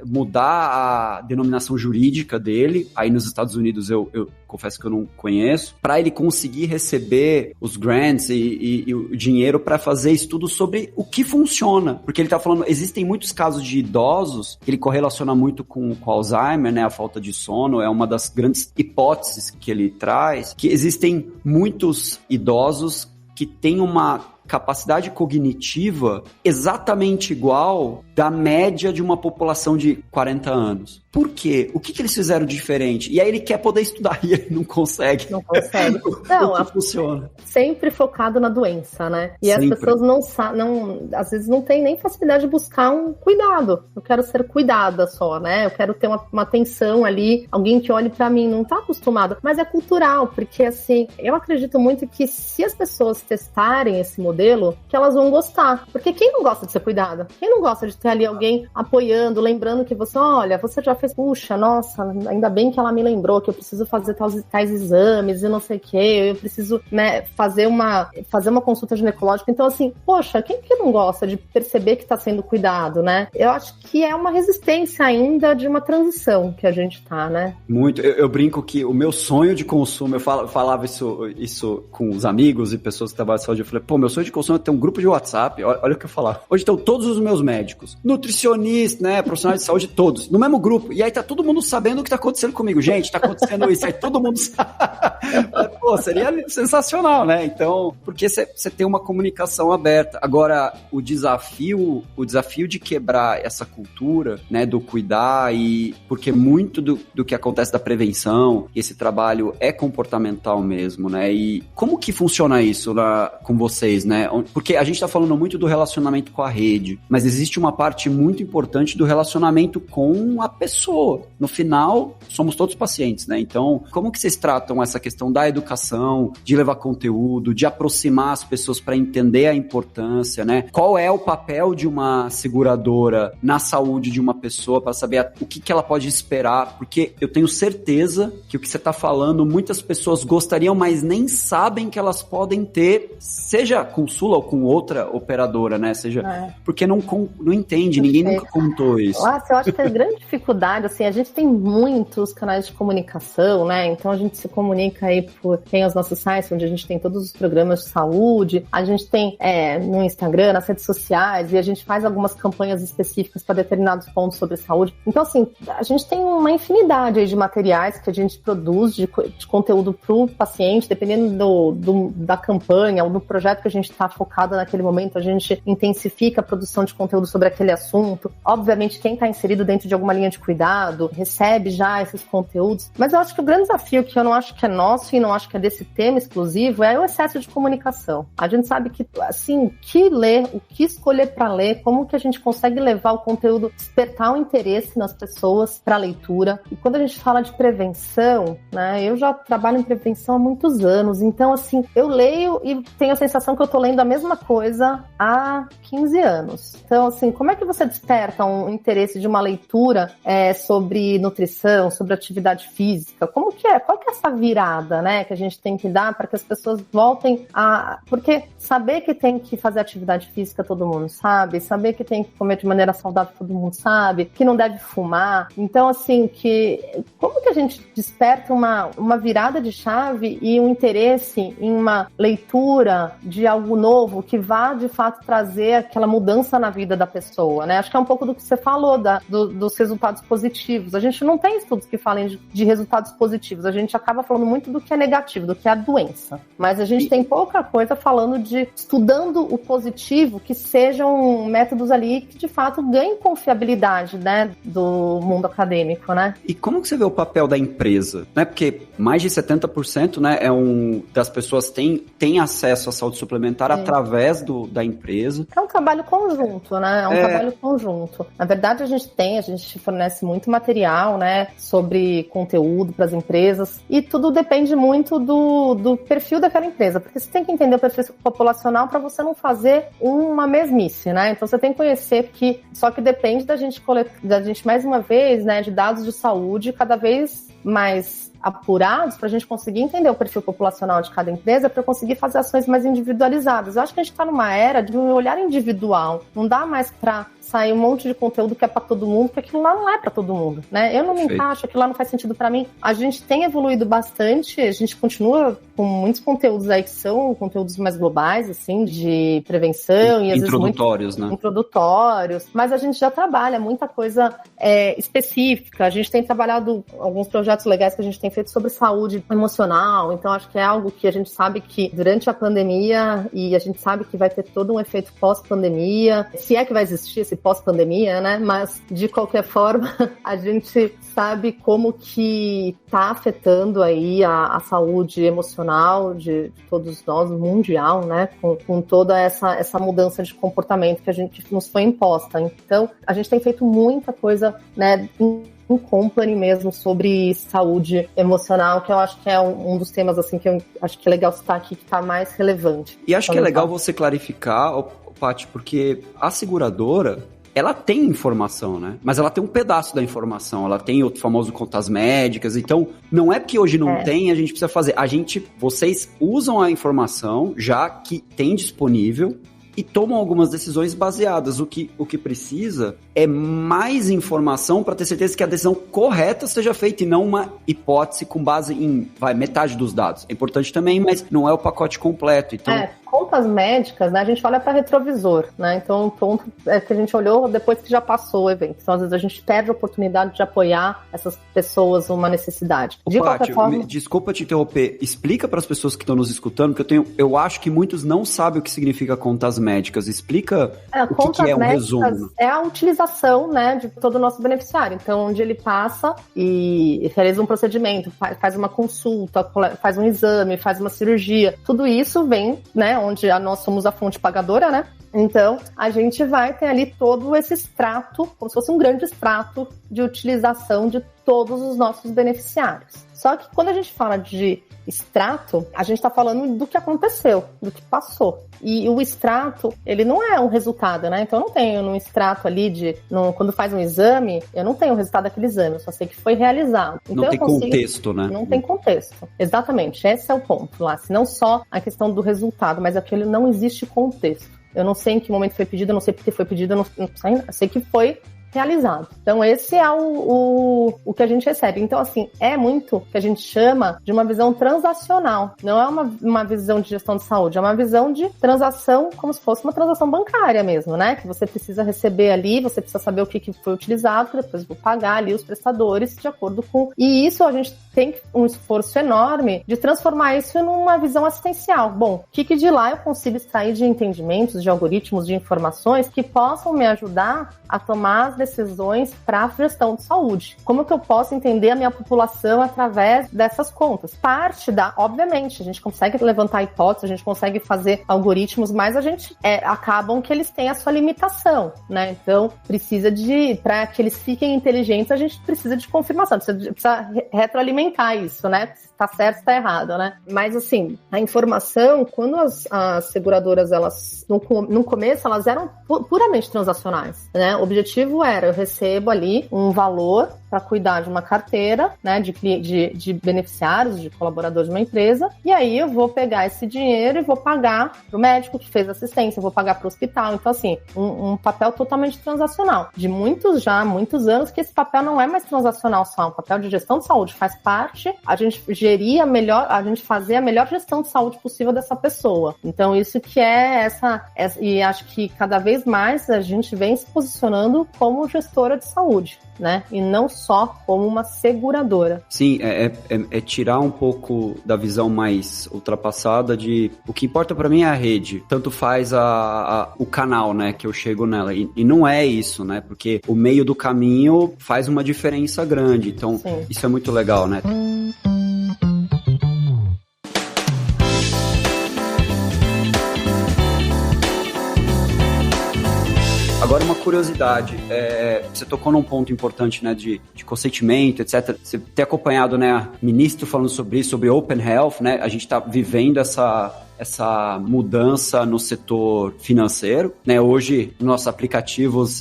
mudar a denominação jurídica dele, aí nos Estados Unidos eu confesso que eu não conheço, para ele conseguir receber os grants e o dinheiro para fazer estudos sobre o que funciona. Porque ele tá falando, existem muitos casos de idosos que ele correlaciona muito com Alzheimer, né? A falta de sono é uma das grandes hipóteses que ele traz, que existem muitos idosos que têm uma capacidade cognitiva exatamente igual da média de uma população de 40 anos. Por quê? O que eles fizeram de diferente? E aí ele quer poder estudar e ele não consegue. Não consegue. Não, funciona. Sempre focado na doença, né? E sempre. As pessoas às vezes não tem nem facilidade de buscar um cuidado. Eu quero ser cuidada só, né? Eu quero ter uma atenção ali, alguém que olhe pra mim, não tá acostumado. Mas é cultural, porque assim, eu acredito muito que se as pessoas testarem esse modelo, modelo que elas vão gostar. Porque quem não gosta de ser cuidado? Quem não gosta de ter ali alguém apoiando, lembrando que você, olha, você já fez, puxa, nossa, ainda bem que ela me lembrou que eu preciso fazer tais exames e não sei o que, eu preciso, né, fazer uma consulta ginecológica. Então, assim, poxa, quem que não gosta de perceber que está sendo cuidado, né? Eu acho que é uma resistência ainda de uma transição que a gente tá, né? Muito. Eu brinco que o meu sonho de consumo, eu falava isso com os amigos e pessoas que trabalham em saúde, eu falei, pô, meu sonho de consumo é ter um grupo de WhatsApp, olha o que eu falava. Hoje estão todos os meus médicos, nutricionistas, né, profissionais de saúde, todos, no mesmo grupo. E aí tá todo mundo sabendo o que tá acontecendo comigo. Gente, tá acontecendo isso. Aí todo mundo sabe. Pô, seria sensacional, né? Então, porque você tem uma comunicação aberta. Agora, o desafio de quebrar essa cultura, né, do cuidar, e porque muito do que acontece da prevenção, esse trabalho é comportamental mesmo, né? E como que funciona isso com vocês, né? Porque a gente tá falando muito do relacionamento com a rede, mas existe uma parte muito importante do relacionamento com a pessoa. No final, somos todos pacientes, né? Então, como que vocês tratam essa questão da educação, de levar conteúdo, de aproximar as pessoas para entender a importância, né? Qual é o papel de uma seguradora na saúde de uma pessoa para saber o que ela pode esperar? Porque eu tenho certeza que o que você está falando, muitas pessoas gostariam, mas nem sabem que elas podem ter, seja com Sula ou com outra operadora, né? Seja porque não entende, ninguém nunca contou isso. Nossa, eu acho que a grande dificuldade, assim, a gente tem muitos canais de comunicação, né? Então a gente se comunica aí tem os nossos sites, onde a gente tem todos os programas de saúde, a gente tem no Instagram, nas redes sociais, e a gente faz algumas campanhas específicas para determinados pontos sobre saúde. Então, assim, a gente tem uma infinidade aí de materiais que a gente produz de conteúdo para o paciente, dependendo da campanha ou do projeto que a gente está focado naquele momento, a gente intensifica a produção de conteúdo sobre aquele assunto. Obviamente, quem está inserido dentro de alguma linha de cuidado recebe já esses conteúdos, mas eu acho que o grande desafio, que eu não acho que é nosso e não acho que é desse tema exclusivo, é o excesso de comunicação. A gente sabe que, assim, o que ler, o que escolher para ler, como que a gente consegue levar o conteúdo, despertar o interesse nas pessoas para a leitura. E quando a gente fala de prevenção, né, eu já trabalho em prevenção há muitos anos, então, assim, eu leio e tenho a sensação que eu tô lendo a mesma coisa há 15 anos. Então, assim, como é que você desperta um interesse de uma leitura sobre nutrição, sobre atividade física? Como que é? Qual que é essa virada, né, que a gente tem que dar para que as pessoas voltem a... Porque saber que tem que fazer atividade física todo mundo sabe, saber que tem que comer de maneira saudável todo mundo sabe, que não deve fumar. Então, assim, como que a gente desperta uma virada de chave e um interesse em uma leitura de algo novo que vá, de fato, trazer aquela mudança na vida da pessoa, né? Acho que é um pouco do que você falou, dos resultados positivos. A gente não tem estudos que falem de resultados positivos, a gente acaba falando muito do que é negativo, do que é a doença. Mas a gente tem pouca coisa falando estudando o positivo, que sejam métodos ali que, de fato, ganhem confiabilidade, né, do mundo acadêmico, né? E como que você vê o papel da empresa? Né? Porque mais de 70%, né, das pessoas têm acesso à saúde suplementar através da empresa. É um trabalho conjunto, né? É um trabalho conjunto. Na verdade, a gente fornece muito material, né, sobre conteúdo para as empresas, e tudo depende muito do perfil daquela empresa, porque você tem que entender o perfil populacional para você não fazer uma mesmice, né? Então você tem que conhecer só que depende da gente mais uma vez, né, de dados de saúde cada vez mais apurados para a gente conseguir entender o perfil populacional de cada empresa, para conseguir fazer ações mais individualizadas. Eu acho que a gente está numa era de um olhar individual. Não dá mais para sair um monte de conteúdo que é para todo mundo, porque aquilo lá não é para todo mundo, né? Eu não me encaixo, aquilo lá não faz sentido para mim. A gente tem evoluído bastante, a gente continua com muitos conteúdos aí que são conteúdos mais globais, assim, de prevenção e às vezes introdutórios, né? Introdutórios, mas a gente já trabalha muita coisa específica. A gente tem trabalhado alguns projetos legais que a gente tem feito sobre saúde emocional, então acho que é algo que a gente sabe que durante a pandemia, e a gente sabe que vai ter todo um efeito pós-pandemia, se é que vai existir esse pós-pandemia, né? Mas, de qualquer forma, a gente sabe como que está afetando aí a saúde emocional de todos nós, mundial, né? Com toda essa mudança de comportamento que nos foi imposta. Então, a gente tem feito muita coisa, né, um company mesmo sobre saúde emocional, que eu acho que é um dos temas assim que eu acho que é legal citar aqui, que está mais relevante. E acho que é legal você clarificar, Paty, porque a seguradora, ela tem informação, né? Mas ela tem um pedaço da informação, ela tem o famoso contas médicas, então não é porque hoje não tem, a gente precisa fazer. Vocês usam a informação já que tem disponível e tomam algumas decisões baseadas. O que precisa é mais informação para ter certeza que a decisão correta seja feita e não uma hipótese com base em, metade dos dados. É importante também, mas não é o pacote completo. Então, contas médicas, né, a gente olha para retrovisor, né, então o ponto é que a gente olhou depois que já passou o evento, então às vezes a gente perde a oportunidade de apoiar essas pessoas numa necessidade. De qualquer forma... Desculpa te interromper, explica para as pessoas que estão nos escutando, porque eu acho que muitos não sabem o que significa contas médicas, explica o que é um resumo. É a utilização, né, de todo o nosso beneficiário, então onde ele passa e realiza um procedimento, faz uma consulta, faz um exame, faz uma cirurgia, tudo isso vem, né, onde nós somos a fonte pagadora, né? Então, a gente vai ter ali todo esse extrato, como se fosse um grande extrato de utilização de todos os nossos beneficiários. Só que quando a gente fala de extrato, a gente está falando do que aconteceu, do que passou. E o extrato, ele não é um resultado, né? Então eu não tenho no extrato ali quando faz um exame, eu não tenho o resultado daquele exame, eu só sei que foi realizado. Então, não tem contexto, né? Não tem contexto. Exatamente, esse é o ponto lá. Se não só a questão do resultado, mas aquele não existe contexto. Eu não sei em que momento foi pedido, eu não sei porque foi pedido, eu sei que foi realizado. Então, esse é o que a gente recebe. Então, assim, é muito que a gente chama de uma visão transacional. Não é uma visão de gestão de saúde, é uma visão de transação como se fosse uma transação bancária mesmo, né? Que você precisa receber ali, você precisa saber o que foi utilizado, que depois vou pagar ali os prestadores de acordo com... E isso a gente tem um esforço enorme de transformar isso numa visão assistencial. Bom, o que de lá eu consigo extrair de entendimentos, de algoritmos, de informações que possam me ajudar a tomar as decisões para a gestão de saúde. Como que eu posso entender a minha população através dessas contas? Obviamente, a gente consegue levantar hipóteses, a gente consegue fazer algoritmos, mas a gente acabam que eles têm a sua limitação, né? Então, para que eles fiquem inteligentes, a gente precisa de confirmação, precisa retroalimentar isso, né? Se tá certo, se tá errado, né? Mas, assim, a informação, quando as seguradoras, elas, no começo, elas eram puramente transacionais, né? O objetivo era, eu recebo ali um valor para cuidar de uma carteira, né, de beneficiários, de colaboradores de uma empresa, e aí eu vou pegar esse dinheiro e vou pagar para o médico que fez assistência, eu vou pagar para o hospital. Então, assim, um papel totalmente transacional. De muitos anos que esse papel não é mais transacional só, é um papel de gestão de saúde, faz parte, a gente gerir a gente fazer a melhor gestão de saúde possível dessa pessoa. Então, isso que é e acho que cada vez mais a gente vem se posicionando como gestora de saúde, né? E não só como uma seguradora. Sim, é tirar um pouco da visão mais ultrapassada de... O que importa pra mim é a rede. Tanto faz o canal, né? Que eu chego nela. E não é isso, né? Porque o meio do caminho faz uma diferença grande. Então, sim, isso é muito legal, né? Agora, uma curiosidade, você tocou num ponto importante, né, de consentimento, etc. Você tem acompanhado, né, ministro falando sobre isso, sobre Open Health, né, a gente está vivendo essa mudança no setor financeiro, né? Hoje, nossos aplicativos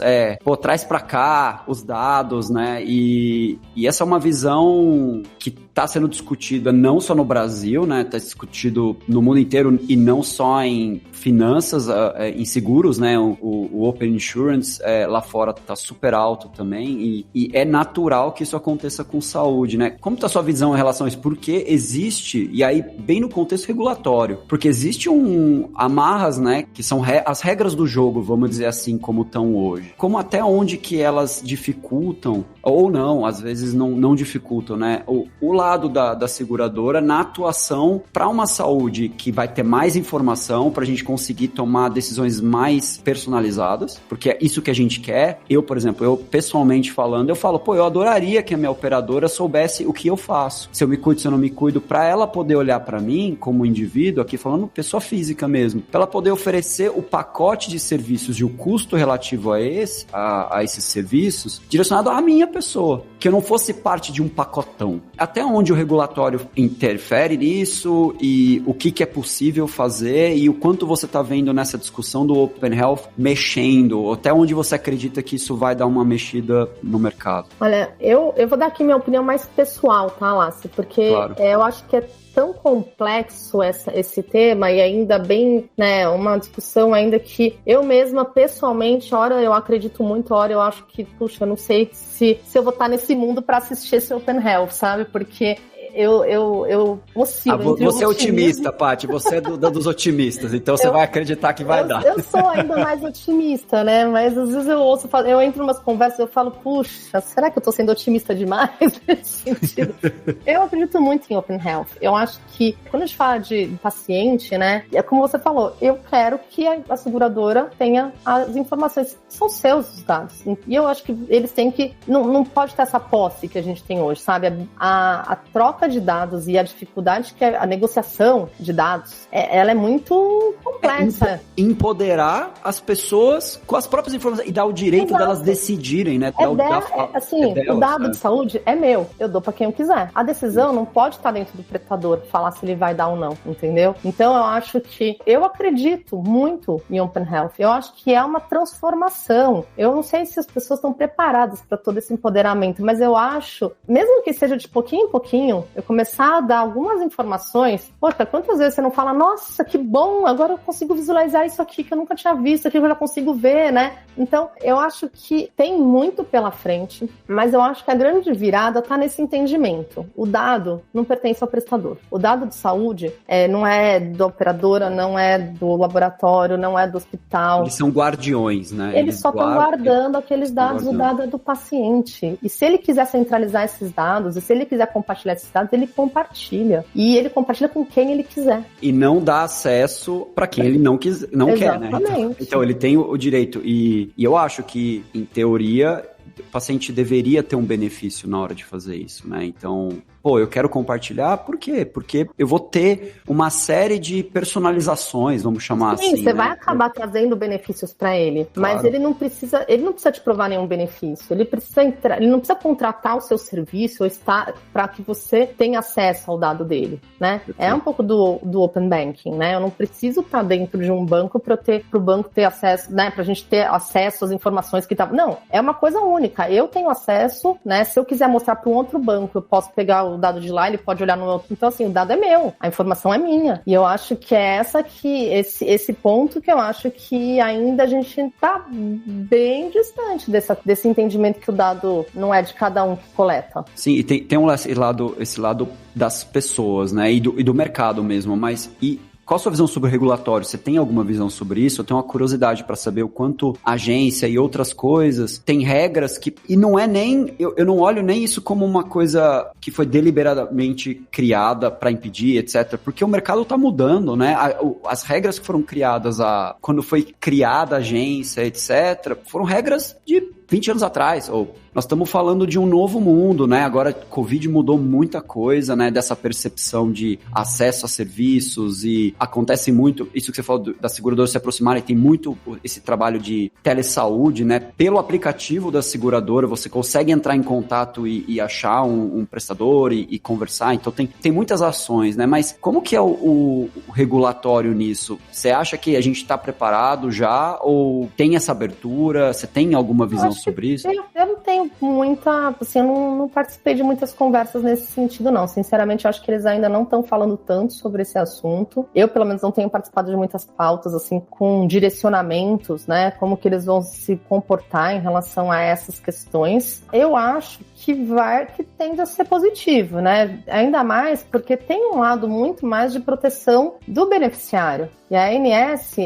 traz para cá os dados, né? E essa é uma visão que está sendo discutida não só no Brasil, né? Está discutido no mundo inteiro e não só em finanças, em seguros, né? O Open Insurance lá fora está super alto também e é natural que isso aconteça com saúde, né? Como está a sua visão em relação a isso? Porque existe, e aí bem no contexto regulatório, porque existe amarras, né, que são as regras do jogo, vamos dizer assim, como estão hoje. Como até onde que elas dificultam, ou não, às vezes não dificultam, né, o lado da seguradora na atuação para uma saúde que vai ter mais informação, para a gente conseguir tomar decisões mais personalizadas, porque é isso que a gente quer. Eu, por exemplo, eu pessoalmente falando, eu falo, eu adoraria que a minha operadora soubesse o que eu faço, se eu me cuido, se eu não me cuido, para ela poder olhar para mim como indivíduo, aqui falando pessoa física mesmo, para ela poder oferecer o pacote de serviços e o custo relativo a esses serviços direcionado à minha pessoa, que eu não fosse parte de um pacotão. Até onde o regulatório interfere nisso e o que é possível fazer e o quanto você está vendo nessa discussão do Open Health mexendo, até onde você acredita que isso vai dar uma mexida no mercado? Olha, eu vou dar aqui minha opinião mais pessoal, tá, Lácio? Porque claro. Eu acho que é tão complexo esse tema e ainda bem, né, uma discussão ainda que eu mesma, pessoalmente, ora eu acredito muito, ora eu acho que, puxa, eu não sei se eu vou estar nesse mundo para assistir esse Open Health, sabe? Porque eu oscilo. Você é otimista, Paty, você é dos otimistas, então você vai acreditar que vai dar. Eu sou ainda mais otimista, né? Mas às vezes eu entro em umas conversas e eu falo, puxa, será que eu tô sendo otimista demais nesse sentido? Eu acredito muito em Open Health. Eu acho que quando a gente fala de paciente, né? É como você falou, eu quero que a seguradora tenha as informações, são seus os dados. E eu acho que eles têm que, não pode ter essa posse que a gente tem hoje, sabe? A troca de dados e a dificuldade que é a negociação de dados, ela é muito complexa. Empoderar as pessoas com as próprias informações e dar o direito delas decidirem, né? O dado de saúde é meu, eu dou para quem eu quiser. A decisão não pode estar dentro do prestador, falar se ele vai dar ou não, entendeu? Então eu acredito muito em Open Health, eu acho que é uma transformação. Eu não sei se as pessoas estão preparadas para todo esse empoderamento, mas eu acho, mesmo que seja de pouquinho em pouquinho, eu começar a dar algumas informações, poxa, quantas vezes você não fala, nossa, que bom, agora eu consigo visualizar isso aqui que eu nunca tinha visto, aqui eu já consigo ver, né? Então, eu acho que tem muito pela frente, mas eu acho que a grande virada está nesse entendimento. O dado não pertence ao prestador. O dado de saúde não é da operadora, não é do laboratório, não é do hospital. Eles são guardiões, né? Eles só estão guardando aqueles dados, o dado é do paciente. E se ele quiser centralizar esses dados, e se ele quiser compartilhar esses dados, ele compartilha. E ele compartilha com quem ele quiser. E não dá acesso para quem ele não quer, né? Então ele tem o direito. E eu acho que, em teoria, o paciente deveria ter um benefício na hora de fazer isso, né? Então, eu quero compartilhar, por quê? Porque eu vou ter uma série de personalizações, vamos chamar assim. Sim, você vai acabar trazendo benefícios para ele, claro. Mas ele não precisa te provar nenhum benefício. Ele não precisa contratar o seu serviço ou estar para que você tenha acesso ao dado dele, né? É um pouco do Open Banking, né? Eu não preciso estar dentro de um banco para o banco ter acesso, né? Para a gente ter acesso às informações que estavam. Não, é uma coisa única. Eu tenho acesso, né? Se eu quiser mostrar para um outro banco, eu posso pegar o dado de lá, ele pode olhar no outro. Então, assim, o dado é meu, a informação é minha. E eu acho que é esse ponto que eu acho que ainda a gente tá bem distante desse entendimento que o dado não é de cada um que coleta. Sim, e tem esse lado das pessoas, né? E do mercado mesmo, mas... Qual a sua visão sobre o regulatório? Você tem alguma visão sobre isso? Eu tenho uma curiosidade para saber o quanto a agência e outras coisas têm regras que... E não é nem... Eu não olho nem isso como uma coisa que foi deliberadamente criada para impedir, etc. Porque o mercado está mudando, né? As regras que foram criadas quando foi criada a agência, etc., foram regras de 20 anos atrás, nós estamos falando de um novo mundo, né? Agora, Covid mudou muita coisa, né? Dessa percepção de acesso a serviços e acontece muito, isso que você falou da seguradora se aproximarem, tem muito esse trabalho de telesaúde, né? Pelo aplicativo da seguradora, você consegue entrar em contato e achar um prestador e conversar, então tem muitas ações, né? Mas como que é o regulatório nisso? Você acha que a gente está preparado já ou tem essa abertura? Você tem alguma visão sobre isso? Eu não tenho muita, assim, eu não participei de muitas conversas nesse sentido, não. Sinceramente, eu acho que eles ainda não estão falando tanto sobre esse assunto. Eu, pelo menos, não tenho participado de muitas pautas, assim, com direcionamentos, né? Como que eles vão se comportar em relação a essas questões. Eu acho que tende a ser positivo, né? Ainda mais porque tem um lado muito mais de proteção do beneficiário. E a ANS,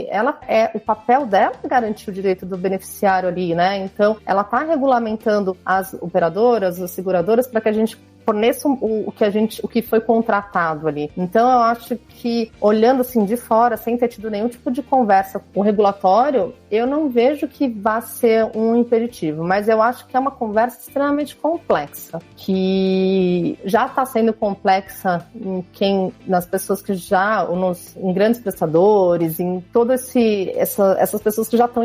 o papel dela é garantir o direito do beneficiário ali, né? Então, ela está regulamentando as operadoras, as seguradoras, para que a gente forneça o que foi contratado ali. Então, eu acho que, olhando assim de fora, sem ter tido nenhum tipo de conversa com o regulatório, eu não vejo que vá ser um impeditivo, mas eu acho que é uma conversa extremamente complexa, que já está sendo complexa nas pessoas que já, em grandes prestadores, em essas pessoas que já estão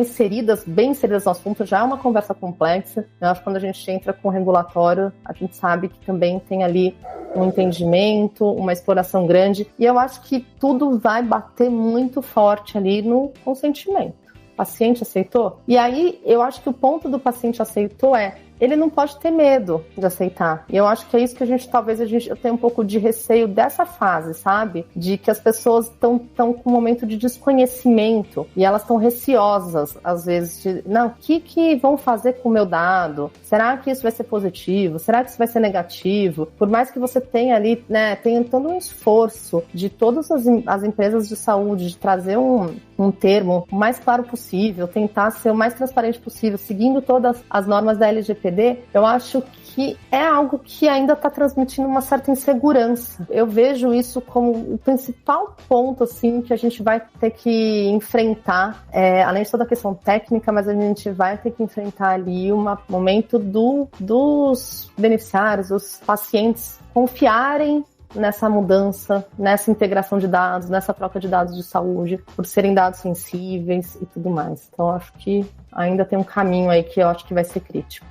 bem inseridas no assunto, já é uma conversa complexa. Eu acho que quando a gente entra com o regulatório, a gente sabe que também tem ali um entendimento, uma exploração grande, e eu acho que tudo vai bater muito forte ali no consentimento. O paciente aceitou? E aí, eu acho que o ponto do paciente aceitou ele não pode ter medo de aceitar. E eu acho que é isso que eu tenho um pouco de receio dessa fase, sabe? De que as pessoas estão com um momento de desconhecimento e elas estão receosas, às vezes, o que vão fazer com o meu dado? Será que isso vai ser positivo? Será que isso vai ser negativo? Por mais que você tenha ali, né, tenha todo um esforço de todas as empresas de saúde de trazer um termo o mais claro possível, tentar ser o mais transparente possível, seguindo todas as normas da LGPD, eu acho que é algo que ainda está transmitindo uma certa insegurança. Eu vejo isso como o principal ponto, assim, que a gente vai ter que enfrentar, além de toda a questão técnica, mas a gente vai ter que enfrentar ali um momento dos beneficiários, dos pacientes confiarem nessa mudança, nessa integração de dados, nessa troca de dados de saúde, por serem dados sensíveis e tudo mais. Então, acho que ainda tem um caminho aí que eu acho que vai ser crítico.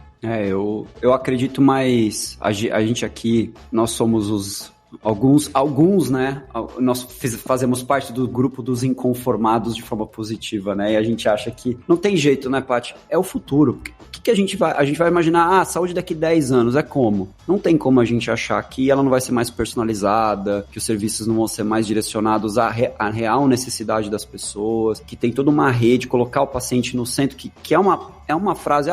Eu acredito mais, a gente aqui, nós somos alguns, né, nós fazemos parte do grupo dos inconformados de forma positiva, né, e a gente acha que não tem jeito, né, Paty? É o futuro. O que a gente vai imaginar, saúde daqui 10 anos, como? Não tem como a gente achar que ela não vai ser mais personalizada, que os serviços não vão ser mais direcionados à real necessidade das pessoas, que tem toda uma rede, colocar o paciente no centro, que é uma frase,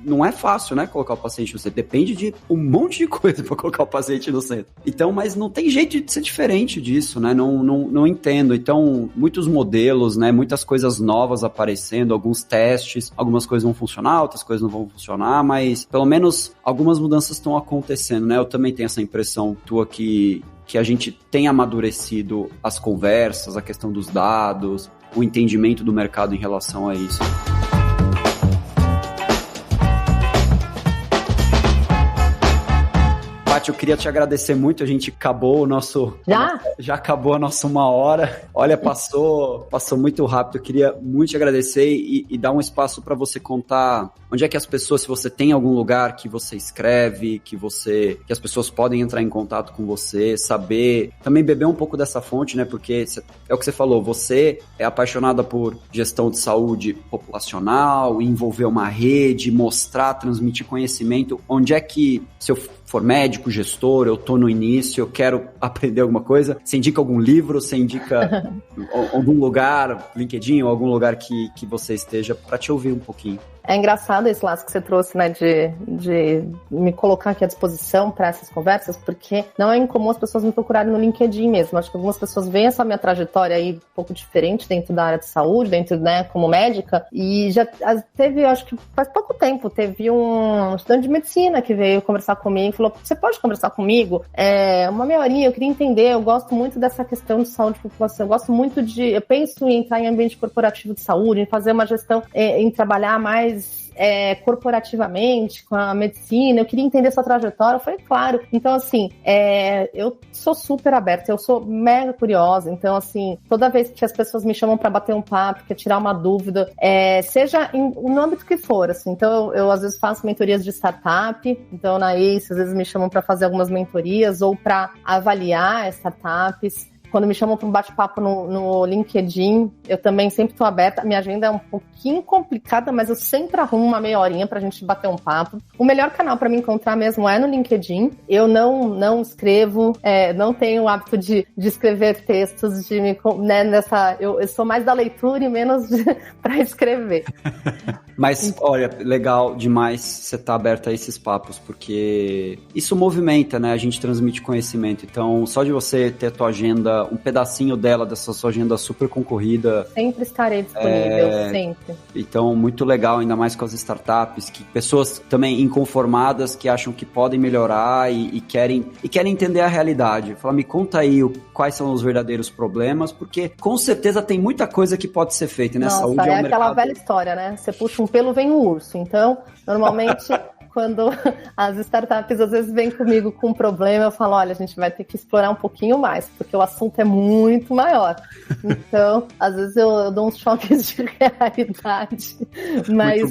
não é fácil, né, colocar o paciente no centro. Depende de um monte de coisa para colocar o paciente no centro. Então, mas não tem jeito de ser diferente disso, né? Não entendo. Então, muitos modelos, né, muitas coisas novas aparecendo, alguns testes, algumas coisas vão funcionar, outras coisas não vão funcionar, mas pelo menos algumas mudanças estão acontecendo, né? Eu também tenho essa impressão tua que a gente tem amadurecido as conversas, a questão dos dados, o entendimento do mercado em relação a isso. Paty, eu queria te agradecer muito, a gente acabou o nosso... Já acabou a nossa 1 hora. Olha, passou muito rápido. Eu queria muito te agradecer e dar um espaço para você contar onde é que as pessoas, se você tem algum lugar que você escreve, que as pessoas podem entrar em contato com você, saber, também beber um pouco dessa fonte, né? Porque é o que você falou, você é apaixonada por gestão de saúde populacional, envolver uma rede, mostrar, transmitir conhecimento. Onde é que, se eu for médico, gestor, eu tô no início, eu quero aprender alguma coisa, você indica algum livro, você indica algum lugar, LinkedIn ou algum lugar que você esteja para te ouvir um pouquinho? É engraçado esse laço que você trouxe, né, de me colocar aqui à disposição para essas conversas, porque não é incomum as pessoas me procurarem no LinkedIn mesmo. Acho que algumas pessoas veem essa minha trajetória aí um pouco diferente dentro da área de saúde, né, como médica, e já teve, acho que faz pouco tempo, teve um estudante de medicina que veio conversar comigo e falou, você pode conversar comigo? Uma meia horinha, eu queria entender, eu gosto muito dessa questão de saúde e população, eu penso em entrar em ambiente corporativo de saúde, em fazer uma gestão, em trabalhar mais corporativamente com a medicina, eu queria entender sua trajetória. Eu falei, claro. Então, assim, eu sou super aberta, eu sou mega curiosa. Então, assim, toda vez que as pessoas me chamam para bater um papo, quer tirar uma dúvida, seja no âmbito que for, assim. Então, eu às vezes faço mentorias de startup. Então, na ACE, às vezes me chamam para fazer algumas mentorias ou para avaliar startups. Quando me chamam para um bate-papo no LinkedIn, eu também sempre estou aberta. Minha agenda é um pouquinho complicada, mas eu sempre arrumo uma meia horinha para a gente bater um papo. O melhor canal para me encontrar mesmo é no LinkedIn. Eu não escrevo, não tenho o hábito de escrever textos, eu sou mais da leitura e menos para escrever. Mas, olha, legal demais você estar aberto a esses papos, porque isso movimenta, né? A gente transmite conhecimento. Então, só de você ter a tua agenda, um pedacinho dela, dessa sua agenda super concorrida... Sempre estarei disponível, sempre. Então, muito legal, ainda mais com as startups, que pessoas também inconformadas, que acham que podem melhorar e querem entender a realidade. Fala, me conta aí quais são os verdadeiros problemas, porque com certeza tem muita coisa que pode ser feita, né? Nossa, Saúde é um aquela mercado... velha história, né? Você puxa um pelo, vem um urso. Então, normalmente... Quando as startups às vezes vêm comigo com um problema, eu falo, olha, a gente vai ter que explorar um pouquinho mais, porque o assunto é muito maior. Então, às vezes eu dou uns choques de realidade, mas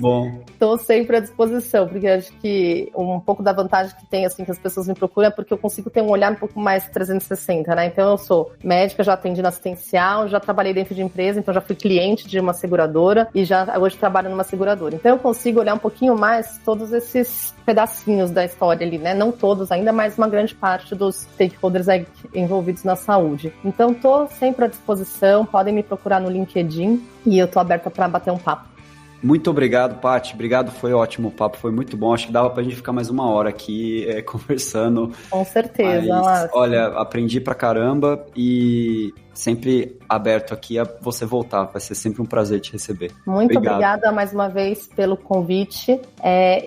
estou sempre à disposição, porque acho que um pouco da vantagem que tem, assim, que as pessoas me procuram é porque eu consigo ter um olhar um pouco mais 360, né? Então, eu sou médica, já atendi na assistencial, já trabalhei dentro de empresa, então já fui cliente de uma seguradora e já hoje trabalho numa seguradora. Então, eu consigo olhar um pouquinho mais todos esses pedacinhos da história ali, né? Não todos ainda, mas uma grande parte dos stakeholders aí envolvidos na saúde. Então, tô sempre à disposição, podem me procurar no LinkedIn e eu tô aberta para bater um papo. Muito obrigado, Paty. Obrigado, foi ótimo o papo, foi muito bom. Acho que dava pra gente ficar mais uma hora aqui conversando. Com certeza. Mas, olha, aprendi pra caramba e sempre aberto aqui a você voltar. Vai ser sempre um prazer te receber. Muito obrigada mais uma vez pelo convite.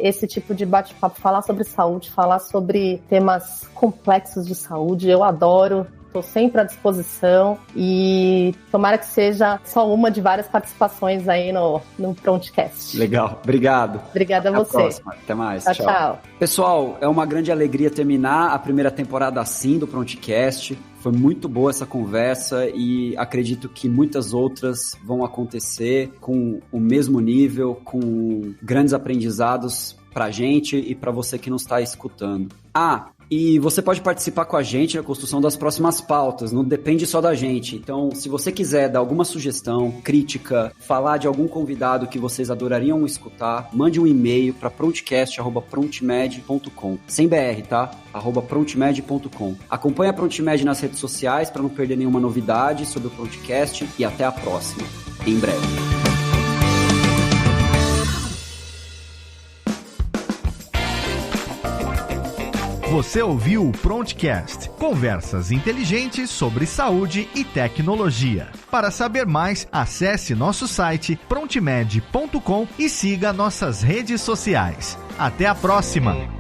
Esse tipo de bate-papo, falar sobre saúde, falar sobre temas complexos de saúde, eu adoro. Estou sempre à disposição e tomara que seja só uma de várias participações aí no Prontcast. Legal, obrigado. Obrigada a você. Até a próxima. Até mais. Tchau. Pessoal, é uma grande alegria terminar a primeira temporada assim do Prontcast. Foi muito boa essa conversa e acredito que muitas outras vão acontecer com o mesmo nível, com grandes aprendizados pra gente e pra você que nos está escutando. E você pode participar com a gente na construção das próximas pautas, não depende só da gente. Então, se você quiser dar alguma sugestão, crítica, falar de algum convidado que vocês adorariam escutar, mande um e-mail para prontcast@prontmed.com, sem BR, tá? @prontmed.com. Acompanhe a Prontmed nas redes sociais para não perder nenhuma novidade sobre o Prontcast e até a próxima, em breve. Você ouviu o Prontcast, conversas inteligentes sobre saúde e tecnologia. Para saber mais, acesse nosso site prontmed.com e siga nossas redes sociais. Até a próxima!